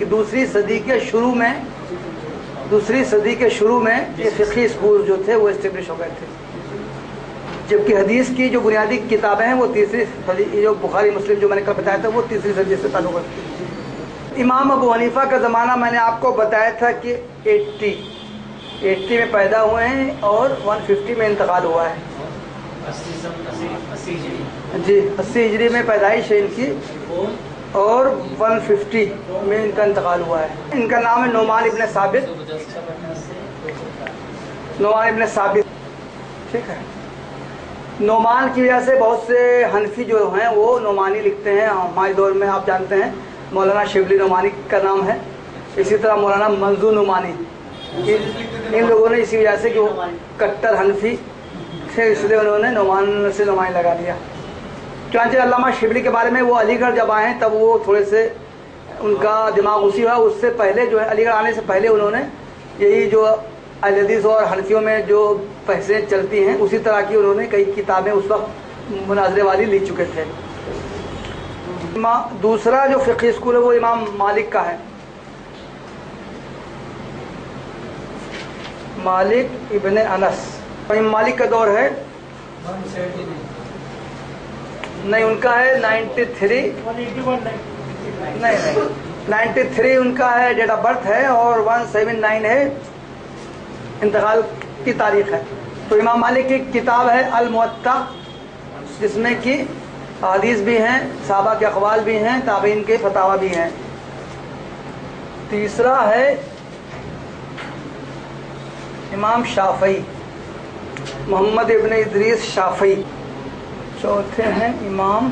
दूसरी सदी के शुरू में ये फ़िक़ही स्कूल जो थे वो इस्टेब्लिश हो गए थे, जबकि हदीस की जो बुनियादी किताबें हैं वो तीसरी सदी, जो बुखारी मुस्लिम जो मैंने कल बताया था वो तीसरी सदी से ताल्लुक़ रखती है। इमाम अबू हनीफ़ा का ज़माना मैंने आपको बताया था कि 80 में पैदा हुए हैं और 150 में इंतकाल हुआ है। जी 80 हिजरी में पैदाइश है इनकी और 150 में इनका इंतकाल हुआ है। इनका नाम है नोमान इब्न साबित, ठीक है। नोमान की वजह से बहुत से हनफी जो हैं वो नोमानी लिखते हैं। हमारे दौर में आप जानते हैं मौलाना शिबली नोमानी का नाम है, इसी तरह मौलाना मंजूर नोमानी। इन लोगों ने इसी वजह से जो कट्टर हनफी थे इसलिए उन्होंने नोमान से नोमानी लगा दिया। चुनांचे अल्लामा शिबली के बारे में वो अलीगढ़ जब आए तब वो थोड़े से उनका दिमाग उसी हुआ। उससे पहले जो है अलीगढ़ आने से पहले उन्होंने यही जो अहले हदीस और हनफियों में जो बहसें चलती हैं उसी तरह की उन्होंने कई किताबें उस वक्त मुनाजरे वाली लिख चुके थे। दूसरा जो फ़िक़ही स्कूल है वो इमाम मालिक का है। मालिक इब्न अनस, इमाम मालिक का दौर है नहीं, उनका है 93 नहीं 93 उनका है डेट ऑफ बर्थ है और 179 है इंतकाल की तारीख है। तो इमाम मालिक की किताब है अल मुअत्ता, जिसमें कि हदीस भी हैं, सहाबा के अक़वाल भी हैं, ताबीन के फतावा भी हैं। तीसरा है इमाम शाफ़ई, मोहम्मद इब्न इदरीस शाफ़ई। चौथे हैं इमाम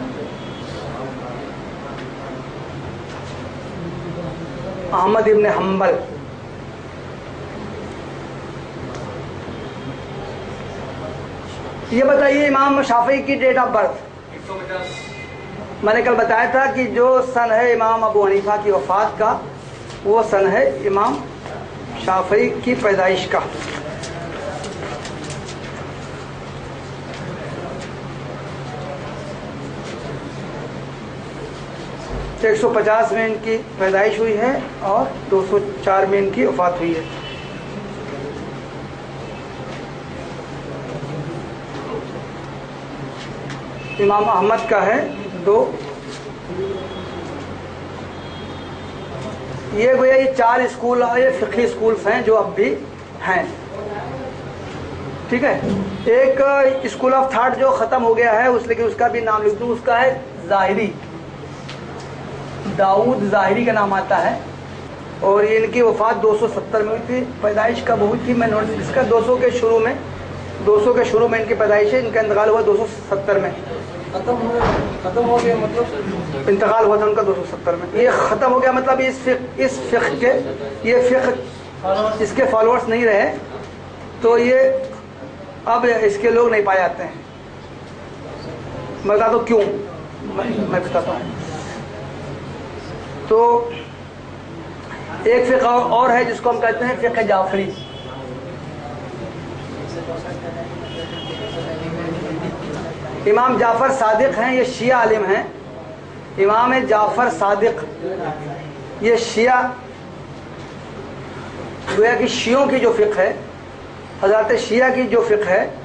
अहमद इब्न हम्बल। ये बताइए इमाम शाफ़ई की डेट ऑफ बर्थ। मैंने कल बताया था कि जो सन है इमाम अबू हनीफा की वफ़ात का वो सन है इमाम शाफ़ई की पैदाइश का। तो 150 में इनकी पैदाइश हुई है और 204 में इनकी वफ़ात हुई है। इमाम अहमद का है 2। ये गोया ये 4 स्कूल ये फ़िक़ही स्कूल्स हैं जो अब भी हैं, ठीक है। एक स्कूल ऑफ थॉट जो ख़त्म हो गया है लेकिन उसका भी नाम लिख दूँ, उसका है ज़ाहिरी, दाऊद ज़ाहिरी का नाम आता है और इनकी वफ़ात 270 में हुई थी। पैदाइश कब हुई थी मैं नोट इसका 200 के शुरू में इनकी पैदाइश है। इनका इंतकाल हुआ 270 में। ख़त्म हो गया मतलब इंतकाल हुआ था उनका 270 में। ये ख़त्म हो गया मतलब इस फ़िक़्ह के ये फ़िक़्ह इसके फॉलोअर्स नहीं रहे, तो ये अब इसके लोग नहीं पाए जाते हैं। मैं बता दूँ क्यों, मैं बताता हूँ। तो एक फ़िक़्ह और है जिसको हम कहते हैं फ़िक़्ह जाफ़री। इमाम जाफ़र सादिक हैं, ये शिया आलिम हैं। इमाम जाफ़र सादिक ये शिया गोया कि शियों की जो फ़िक़्ह है, हज़रत शिया की जो फ़िक़्ह है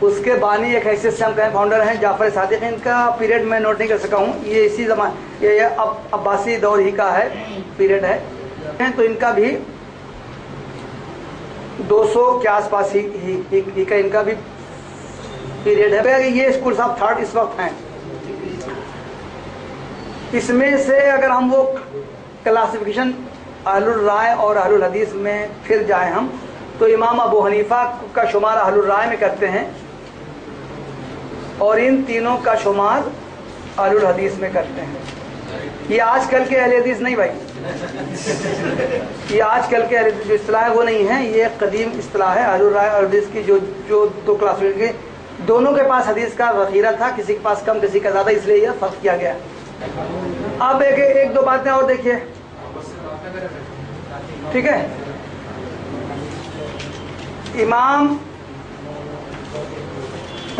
उसके बानी एक ऐसे हम कहें फाउंडर हैं जाफ़र सादिक। इनका पीरियड मैं नोट नहीं कर सका हूँ, ये इसी ज़माने ये अब्बासी दौर ही का है पीरियड है। तो इनका भी 200 के आसपास ही का इनका भी पीरियड है। ये स्कूल्स ऑफ थॉट इस वक्त हैं। इसमें से अगर हम वो क्लासिफिकेशन अहलुल राय और अहलुल हदीस में फिर जाएं हम, तो इमाम अबू हनीफा का शुमार अहलुल राय में करते हैं और इन तीनों का शुमार अहलुल हदीस में करते हैं। ये आजकल के अहले हदीस नहीं भाई, ये आजकल के अहले हदीस जो इस्तिलाह है वो नहीं है, ये कदीम इस्तिलाह है। अहलुल राय और हदीस की जो 2 क्लासिफिकेशन दोनों के पास हदीस का ज़ख़ीरा था, किसी के पास कम किसी का ज़्यादा, इसलिए यह फ़र्क किया गया। अब एक 2 बातें और देखिए, ठीक है। इमाम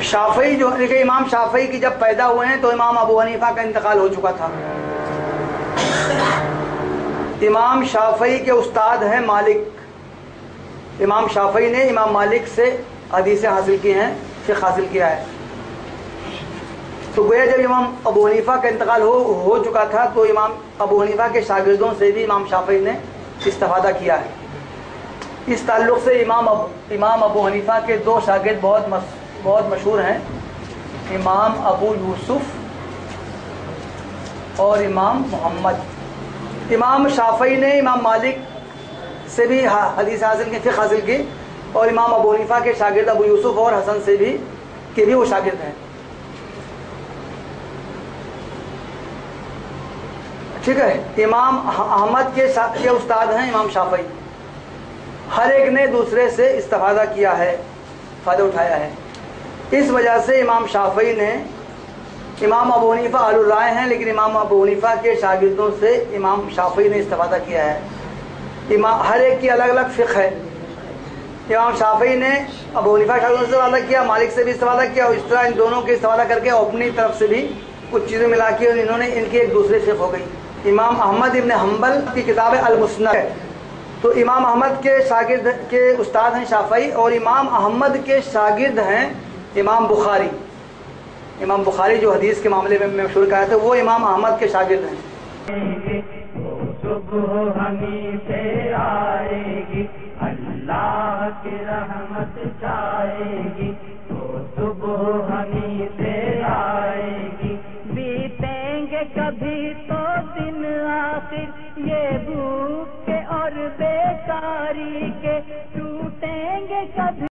शाफ़ई जो देखिए, इमाम शाफ़ई की जब पैदा हुए हैं तो इमाम अबू हनीफा का इंतकाल हो चुका था। امام شافعی کے استاد ہیں مالک. امام شافعی نے امام مالک سے حدیثیں حاصل کی ہیں، فقہ حاصل کیا ہے. تو گویا جب امام ابو حنیفہ کا انتقال ہو چکا تھا تو امام ابو حنیفہ کے شاگردوں سے بھی امام شافعی نے استفادہ کیا ہے. اس تعلق سے امام ابو حنیفہ کے دو شاگرد بہت مشہور ہیں، امام ابو یوسف اور امام محمد. امام شافعی نے امام مالک سے بھی حدیث حاصل کی، فقہ حاصل کی، اور امام ابو حنیفہ کے شاگرد ابو یوسف اور حسن سے بھی وہ شاگرد ہیں. ٹھیک ہے. امام احمد کے استاد ہیں امام شافعی. ہر ایک نے دوسرے سے استفادہ کیا ہے، فائدہ اٹھایا ہے. اس وجہ سے امام شافعی نے، امام ابو حنیفہ اہل الرائے ہیں لیکن امام ابو حنیفہ کے شاگردوں سے امام شافعی نے استفادہ کیا ہے. ہر ایک کی الگ الگ فقہ ہے. امام شافعی نے ابو حنیفہ کے شاگردوں سے استفادہ کیا، مالک سے بھی استفادہ کیا، اور اس طرح ان دونوں کے استفادہ کر کے اپنی طرف سے بھی کچھ چیزیں ملا کے انہوں نے ان کی ایک دوسرے فقہ ہو گئی. امام احمد ابن حنبل کی کتاب المسند ہے. تو امام احمد کے شاگرد کے استاد ہیں شافعی، اور امام احمد کے شاگرد ہیں امام بخاری. امام بخاری جو حدیث کے معاملے میں مشہور کہا تھا، وہ امام احمد کے شاگرد ہیں. اللہ کی رحمت جائے گی تو صبح ہمیں سے آئے گی. بیتیں گے کبھی تو دن آخر یہ بھوک کے اور بیکاری کے، ٹوٹیں گے کبھی